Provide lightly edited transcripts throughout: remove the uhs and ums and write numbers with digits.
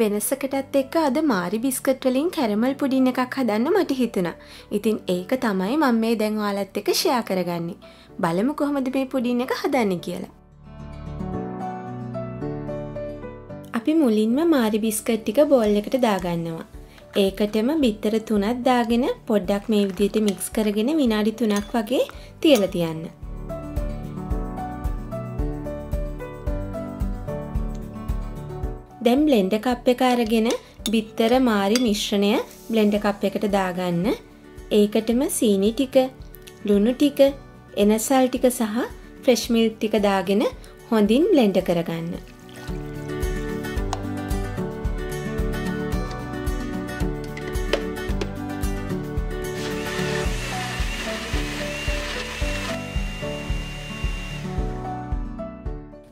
වෙනසකටත් එක්ක අද Marie biscuit වලින් කැරමල් පුඩින් එකක් හදන්න මට හිතුණා. ඉතින් ඒක තමයි මම මේ දැන් ඔයාලත් එක්ක ෂෙයා කරගන්නේ. බලමු කොහොමද මේ පුඩින් එක හදන්නේ කියලා. අපි මුලින්ම මාරි බිස්කට් ටික බෝල් එකට දාගන්නවා. ඒකටම බිත්තර 3ක් දාගෙන පොඩ්ඩක් මේ විදිහට මික්ස් කරගෙන විනාඩි 3ක් වගේ තියලා තියන්න. දැන් බ්ලෙන්ඩර් කප් එක අරගෙන බිත්තර මාරි මිශ්‍රණය බ්ලෙන්ඩර් කප් එකට දාගන්න. ඒකටම සීනි ටික, ලුණු ටික, එනසල් ටික සහ ෆ්‍රෙෂ් මිල්ක් ටික දාගෙන හොඳින් බ්ලෙන්ඩ් කරගන්න.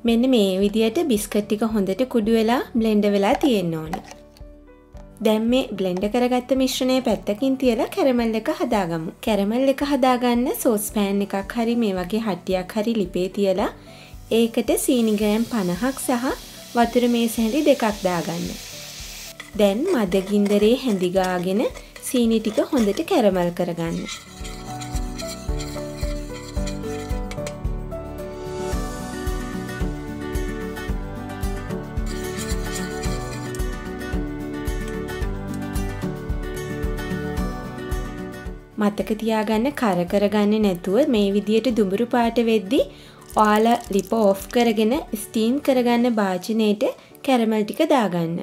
මෙන්න මේ විදියට බිස්කට් ටික හොඳට කුඩු වෙලා බ්ලෙන්ඩ් වෙලා තියෙන්න ඕනේ. දැන් මේ බ්ලෙන්ඩ් කරගත්ත මිශ්‍රණය පැත්තකින් තියලා කැරමල් එක හදාගමු. කැරමල් එක හදාගන්න සෝස් පෑන් එකක් හරි මේ වගේ හට්ටියක් හරි ලිපේ තියලා ඒකට සීනි ග්‍රෑම් 50ක් සහ වතුර මේස හැඳි 2ක් දාගන්න. දැන් මද ගින්දරේ හැඳි ගාගෙන සීනි ටික හොඳට කැරමල් කරගන්න. මතක තියාගන්න කර කරගන්න නැතුව මේ විදියට දුඹුරු පාට වෙද්දි ඔයාලා ලිප ඔෆ් කරගෙන ස්ටීම් කරගන්න භාජනයේට කැරමල් ටික දාගන්න.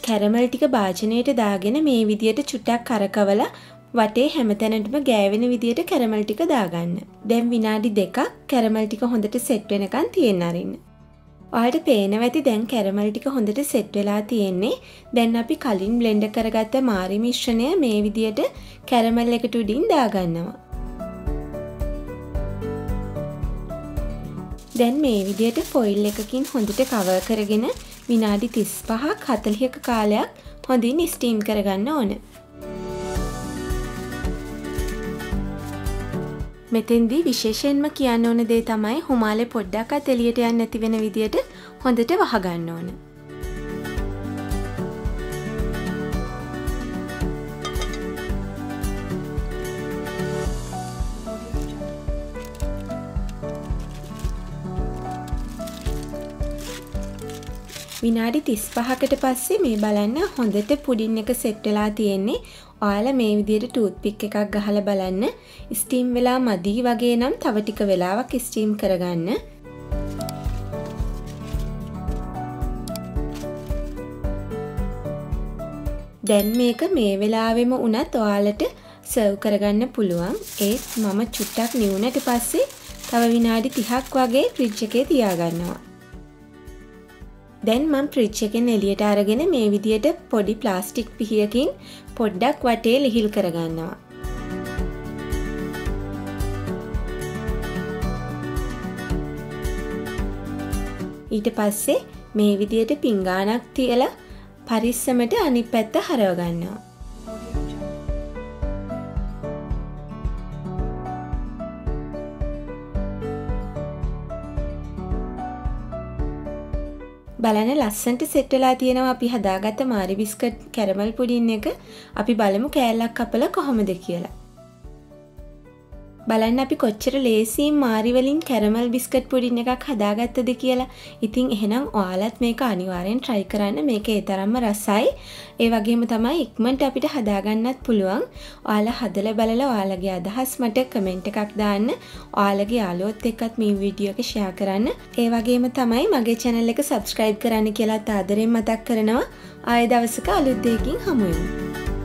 කැරමල් ටික භාජනයේට දාගෙන මේ විදියට චුට්ටක් කරකවලා වටේ හැමතැනටම ගෑවෙන විදියට කැරමල් ටික දාගන්න. දැන් විනාඩි 2ක් කැරමල් ටික හොඳට සෙට් වෙනකන් තියන්න අරින්න. ඔයාලට පේනවා ඇති දැන් කැරමල් ටික හොඳට සෙට් වෙලා තියෙන්නේ. දැන් අපි කලින් බ්ලෙන්ඩ් කරගත්ත මාරි මිශ්‍රණය මේ විදියට කැරමල් එකට උඩින් දාගන්නවා. දැන් මේ විදියට ෆොයිල් එකකින් හොඳට කවර් කරගෙන විනාඩි 35ක් 40ක කාලයක් හොඳින් ස්ටීම් කරගන්න ඕන. මෙතෙන්දී විශේෂයෙන්ම කියන්න ඕන දේ තමයි හුමාලේ පොඩ්ඩක්වත් එළියට යන්නේ නැති වෙන විදියට හොඳට වහගන්න ඕන. විනාඩි 35කට පස්සේ මේ බලන්න හොඳට පුඩින් එක සෙට් වෙලා තියෙන්නේ. ඔයාලා මේ විදිහට ටූත් පික් එකක් ගහලා බලන්න. ස්ටීම් වෙලා මදි වගේ නම් තව ටික වෙලාවක් ස්ටීම් කරගන්න. දැන් මේක මේ වෙලාවෙම උනත් ඔයාලට සර්ව් කරගන්න පුළුවන්. ඒත් මම චුට්ටක් නිවුනට පස්සේ තව විනාඩි 30ක් වගේ ෆ්‍රිජ් එකේ තියාගන්නවා. දැන් මම ෆ්‍රිජ් එකෙන් එළියට අරගෙන මේ විදියට පොඩි ප්ලාස්ටික් පිහියකින් පොඩ්ඩක් වටේ ලිහිල් කරගන්නවා. ඊට පස්සේ මේ විදියට පිංගානක් තියලා පරිස්සමට අනිත් පැත්ත හරව ගන්නවා. බලන්න ලස්සන්ට සෙට් වෙලා තියෙනවා අපි හදාගත්ත මාරි බිස්කට් කැරමල් පුඩින් එක. අපි බලමු කෑල්ලක් කපලා කොහොමද කියලා. බලන්න අපි කොච්චර ලේසියෙන් මාරි වලින් කැරමල් බිස්කට් පුඩින් එකක් හදාගත්තද කියලා. ඉතින් එහෙනම් ඔයාලත් මේක අනිවාර්යෙන් try කරන්න. මේක ඒ තරම්ම රසයි. ඒ වගේම තමයි ඉක්මනට අපිට හදාගන්නත් පුළුවන්. ඔයාලා හදලා බලලා ඔයාලගේ අදහස් මට කමෙන්ට් එකක් දාන්න. ඔයාලගේ යාළුවොත් එක්කත් මේ වීඩියෝ එක share කරන්න. ඒ වගේම තමයි මගේ channel එක subscribe කරන්න කියලා ආදරෙන් මතක් කරනවා. ආයෙ දවසක අලුත් දෙයකින් හමු වෙමු.